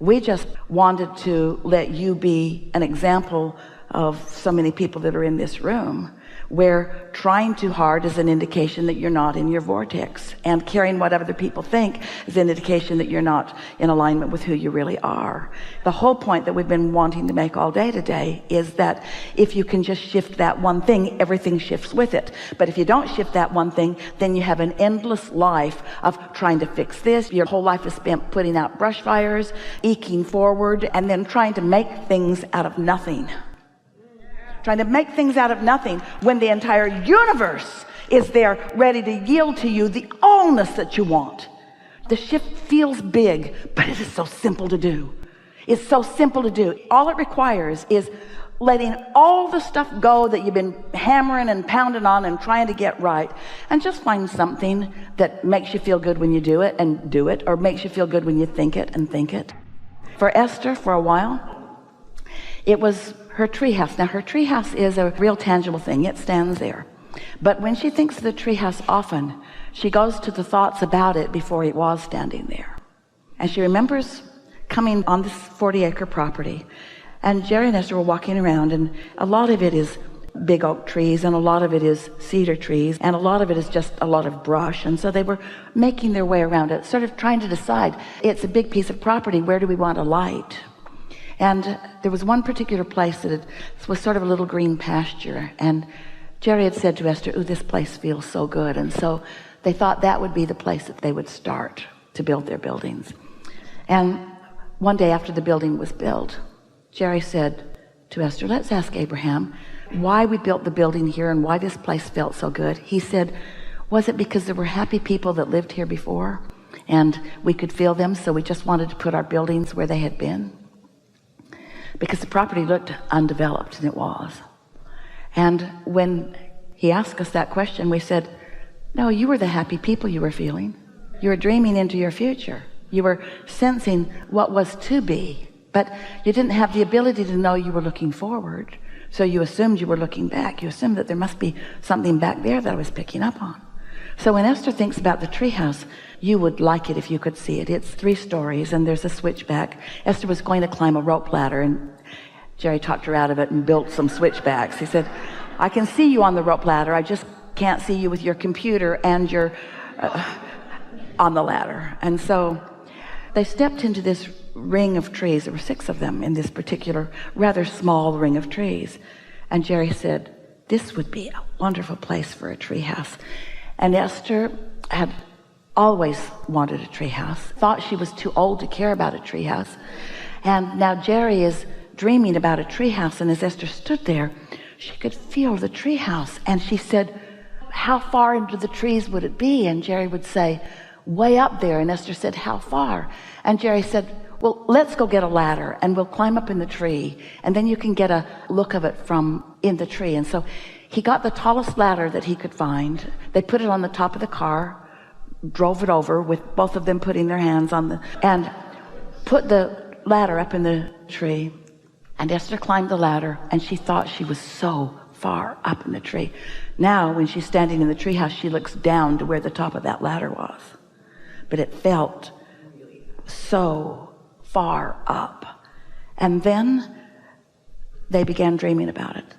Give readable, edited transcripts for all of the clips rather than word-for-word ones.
We just wanted to let you be an example of so many people that are in this room, where trying too hard is an indication that you're not in your vortex, and caring what other people think is an indication that you're not in alignment with who you really are. The whole point that we've been wanting to make all day today is that if you can just shift that one thing, everything shifts with it. But if you don't shift that one thing, then you have an endless life of trying to fix this. Your whole life is spent putting out brush fires, eking forward, and then trying to make things out of nothing. Trying to make things out of nothing when the entire universe is there ready to yield to you the allness that you want. The shift feels big, but it is so simple to do. It's so simple to do. All it requires is letting all the stuff go that you've been hammering and pounding on and trying to get right, and just find something that makes you feel good when you do it and do it, or makes you feel good when you think it and think it. For Esther, for a while, it was her treehouse. Now, her treehouse is a real tangible thing. It stands there. But when she thinks of the treehouse often, she goes to the thoughts about it before it was standing there. And she remembers coming on this 40-acre property. And Jerry and Esther were walking around, and a lot of it is big oak trees, and a lot of it is cedar trees, and a lot of it is just a lot of brush. And so they were making their way around it, sort of trying to decide, it's a big piece of property, where do we want a light? And there was one particular place that was sort of a little green pasture, and Jerry had said to Esther, "Ooh, this place feels so good." And so they thought that would be the place that they would start to build their buildings. And one day after the building was built, Jerry said to Esther, "Let's ask Abraham why we built the building here and why this place felt so good." He said, "Was it because there were happy people that lived here before and we could feel them, so we just wanted to put our buildings where they had been?" Because the property looked undeveloped, and it was. And when he asked us that question, we said, "No, you were the happy people you were feeling. You were dreaming into your future. You were sensing what was to be, but you didn't have the ability to know you were looking forward. So you assumed you were looking back. You assumed that there must be something back there that I was picking up on." So when Esther thinks about the treehouse, you would like it if you could see it. It's 3 stories, and there's a switchback. Esther was going to climb a rope ladder, and Jerry talked her out of it and built some switchbacks. He said, "I can see you on the rope ladder. I just can't see you with your computer and your on the ladder." And so they stepped into this ring of trees. There were 6 of them in this particular rather small ring of trees. And Jerry said, "This would be a wonderful place for a treehouse." And Esther had always wanted a treehouse, thought she was too old to care about a treehouse. And now Jerry is dreaming about a treehouse, and as Esther stood there, she could feel the treehouse. And she said, "How far into the trees would it be?" And Jerry would say, "Way up there." And Esther said, "How far?" And Jerry said, "Well, let's go get a ladder and we'll climb up in the tree, and then you can get a look of it from in the tree." And so he got the tallest ladder that he could find. They put it on the top of the car, drove it over with both of them putting their hands on and put the ladder up in the tree. And Esther climbed the ladder, and she thought she was so far up in the tree. Now, when she's standing in the treehouse, she looks down to where the top of that ladder was. But it felt so far up. And then they began dreaming about it.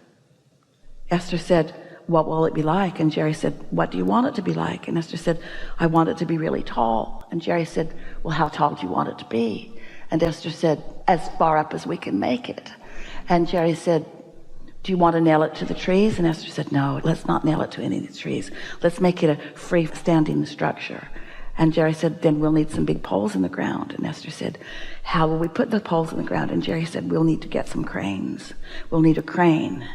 Esther said, "What will it be like?" And Jerry said, "What do you want it to be like?" And Esther said, "I want it to be really tall." And Jerry said, "Well, how tall do you want it to be?" And Esther said, "As far up as we can make it." And Jerry said, "Do you want to nail it to the trees?" And Esther said, "No, let's not nail it to any of the trees. Let's make it a free-standing structure." And Jerry said, "Then we'll need some big poles in the ground." And Esther said, "How will we put the poles in the ground?" And Jerry said, "We'll need to get some cranes. We'll need a crane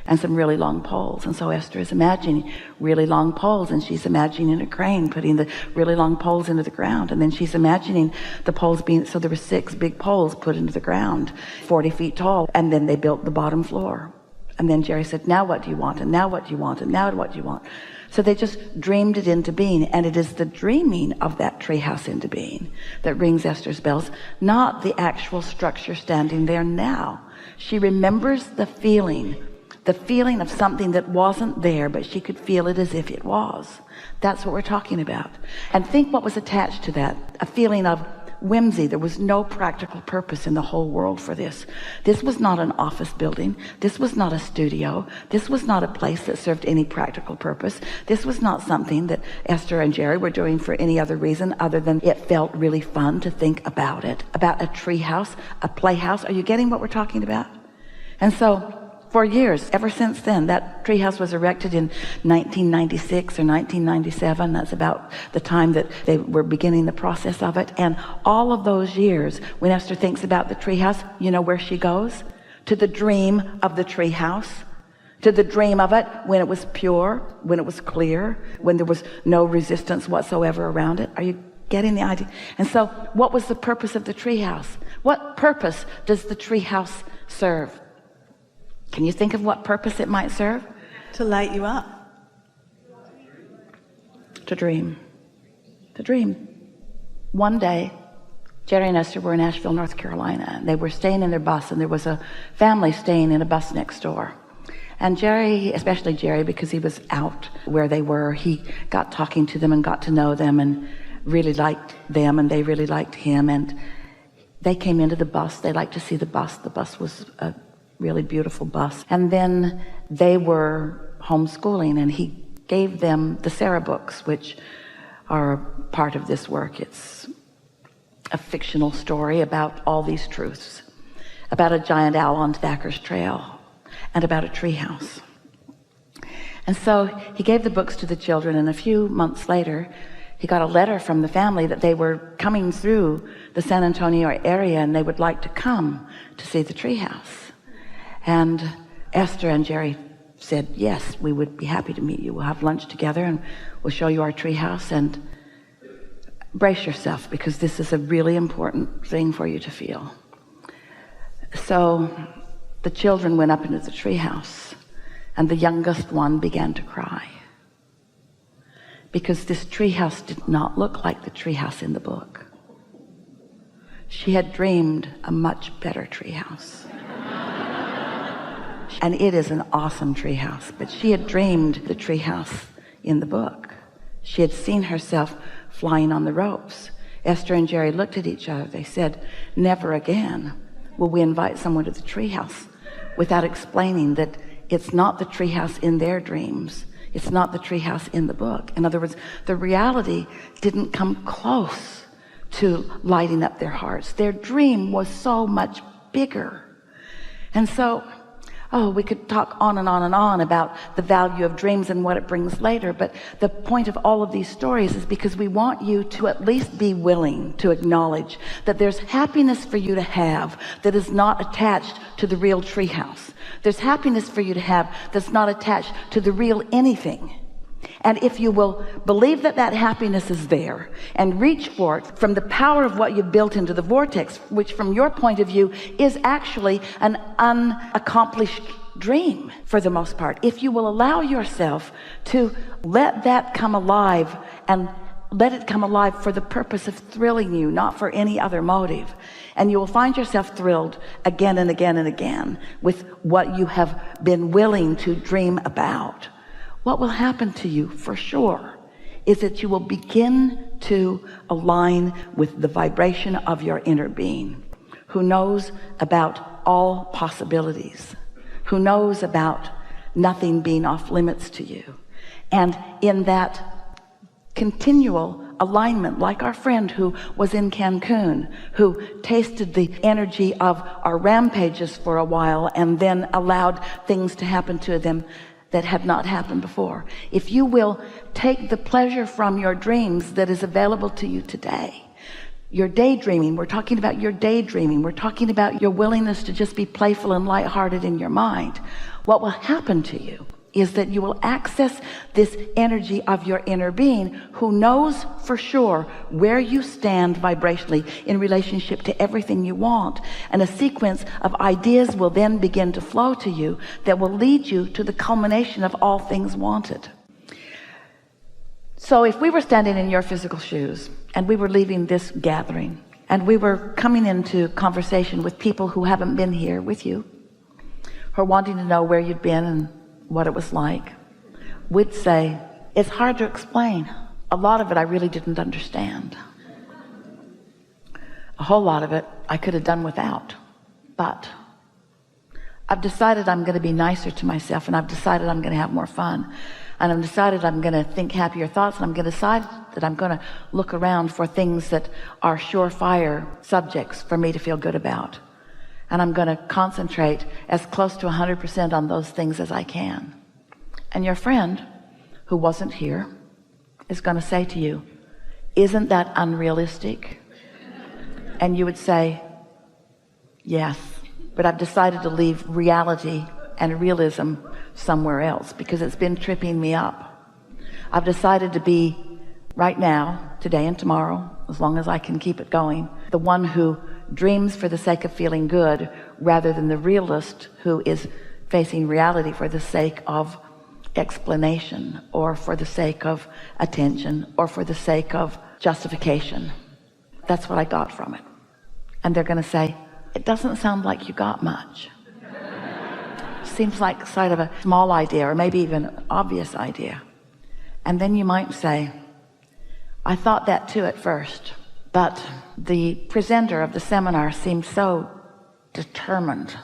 and some really long poles." And so Esther is imagining really long poles, and she's imagining a crane putting the really long poles into the ground. And then she's imagining the poles being, so there were 6 big poles put into the ground, 40 feet tall. And then they built the bottom floor. And then Jerry said, "Now what do you want? And now what do you want? And now what do you want?" So they just dreamed it into being. And it is the dreaming of that treehouse into being that rings Esther's bells, not the actual structure standing there now. She remembers the feeling of something that wasn't there, but she could feel it as if it was. That's what we're talking about. And think what was attached to that, a feeling of whimsy. There was no practical purpose in the whole world for this. This was not an office building. This was not a studio. This was not a place that served any practical purpose. This was not something that Esther and Jerry were doing for any other reason other than it felt really fun to think about it, about a tree house, a playhouse. Are you getting what we're talking about? And so for years, ever since then, that treehouse was erected in 1996 or 1997. That's about the time that they were beginning the process of it. And all of those years, when Esther thinks about the treehouse, you know where she goes? To the dream of the treehouse, to the dream of it when it was pure, when it was clear, when there was no resistance whatsoever around it. Are you getting the idea? And so, what was the purpose of the treehouse? What purpose does the treehouse serve? Can you think of what purpose it might serve? To light you up. To dream. To dream. One day, Jerry and Esther were in Asheville, North Carolina. They were staying in their bus, and there was a family staying in a bus next door. And Jerry, especially Jerry, because he was out where they were, he got talking to them and got to know them and really liked them, and they really liked him. And they came into the bus. They liked to see the bus. The bus was a really beautiful bus. And then they were homeschooling, and he gave them the Sarah books, which are part of this work. It's a fictional story about all these truths, about a giant owl on Thacker's Trail, and about a treehouse. And so he gave the books to the children, and a few months later, he got a letter from the family that they were coming through the San Antonio area, and they would like to come to see the treehouse. And Esther and Jerry said, yes, we would be happy to meet you. We'll have lunch together, and we'll show you our treehouse, and brace yourself, because this is a really important thing for you to feel. So the children went up into the treehouse, and the youngest one began to cry, because this treehouse did not look like the treehouse in the book. She had dreamed a much better treehouse. And it is an awesome treehouse, but she had dreamed the treehouse in the book. She had seen herself flying on the ropes. Esther and Jerry looked at each other. They said, never again will we invite someone to the treehouse without explaining that it's not the treehouse in their dreams. It's not the treehouse in the book. In other words, the reality didn't come close to lighting up their hearts. Their dream was so much bigger. And so, we could talk on and on and on about the value of dreams and what it brings later, but the point of all of these stories is because we want you to at least be willing to acknowledge that there's happiness for you to have that is not attached to the real treehouse. There's happiness for you to have that's not attached to the real anything. And if you will believe that that happiness is there and reach for it from the power of what you've built into the vortex, which from your point of view is actually an unaccomplished dream for the most part, if you will allow yourself to let that come alive and let it come alive for the purpose of thrilling you, not for any other motive, and you will find yourself thrilled again and again and again with what you have been willing to dream about. What will happen to you for sure is that you will begin to align with the vibration of your inner being, who knows about all possibilities, who knows about nothing being off limits to you. And in that continual alignment, like our friend who was in Cancun, who tasted the energy of our rampages for a while and then allowed things to happen to them that had not happened before. If you will take the pleasure from your dreams that is available to you today, your daydreaming, we're talking about your daydreaming, we're talking about your willingness to just be playful and lighthearted in your mind, what will happen to you is that you will access this energy of your inner being, who knows for sure where you stand vibrationally in relationship to everything you want. And a sequence of ideas will then begin to flow to you that will lead you to the culmination of all things wanted. So if we were standing in your physical shoes and we were leaving this gathering and we were coming into conversation with people who haven't been here with you, who are wanting to know where you'd been and what it was like, we'd say, it's hard to explain. A lot of it I really didn't understand. A whole lot of it I could have done without, but I've decided I'm going to be nicer to myself, and I've decided I'm going to have more fun, and I've decided I'm going to think happier thoughts, and I'm going to decide that I'm going to look around for things that are surefire subjects for me to feel good about, and I'm going to concentrate as close to 100% on those things as I can. And your friend who wasn't here is going to say to you, isn't that unrealistic? And you would say, yes, but I've decided to leave reality and realism somewhere else because it's been tripping me up. I've decided to be right now, today and tomorrow, as long as I can keep it going, the one who dreams for the sake of feeling good rather than the realist who is facing reality for the sake of explanation or for the sake of attention or for the sake of justification. That's what I got from it. And they're going to say, it doesn't sound like you got much. Seems like sort of a small idea or maybe even an obvious idea. And then you might say, I thought that too at first, but the presenter of the seminar seemed so determined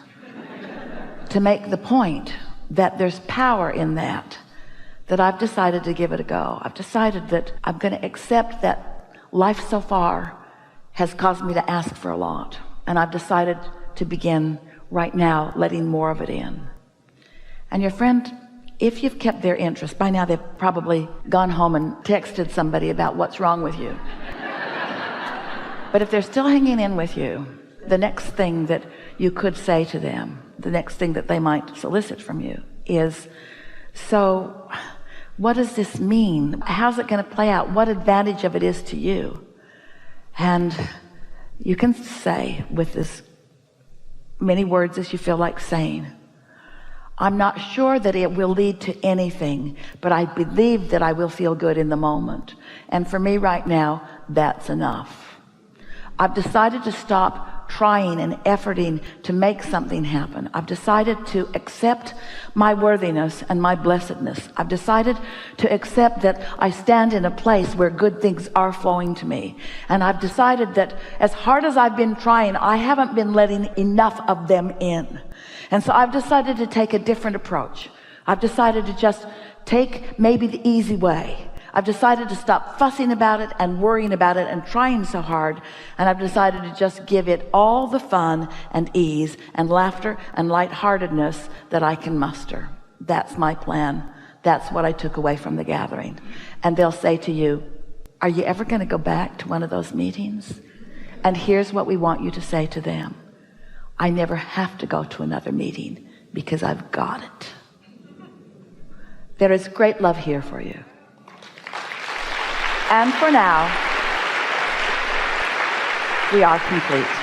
to make the point that there's power in that I've decided to give it a go. I've decided that I'm going to accept that life so far has caused me to ask for a lot, and I've decided to begin right now letting more of it in. And your friend, if you've kept their interest, by now they've probably gone home and texted somebody about what's wrong with you. But if they're still hanging in with you, the next thing that you could say to them, the next thing that they might solicit from you is, so what does this mean? How's it going to play out? What advantage of it is to you? And you can say with as many words as you feel like saying, I'm not sure that it will lead to anything, but I believe that I will feel good in the moment. And for me right now, that's enough. I've decided to stop trying and efforting to make something happen. I've decided to accept my worthiness and my blessedness. I've decided to accept that I stand in a place where good things are flowing to me. And I've decided that as hard as I've been trying, I haven't been letting enough of them in. And so I've decided to take a different approach. I've decided to just take maybe the easy way. I've decided to stop fussing about it and worrying about it and trying so hard. And I've decided to just give it all the fun and ease and laughter and lightheartedness that I can muster. That's my plan. That's what I took away from the gathering. And they'll say to you, are you ever going to go back to one of those meetings? And here's what we want you to say to them. I never have to go to another meeting because I've got it. There is great love here for you. And for now, we are complete.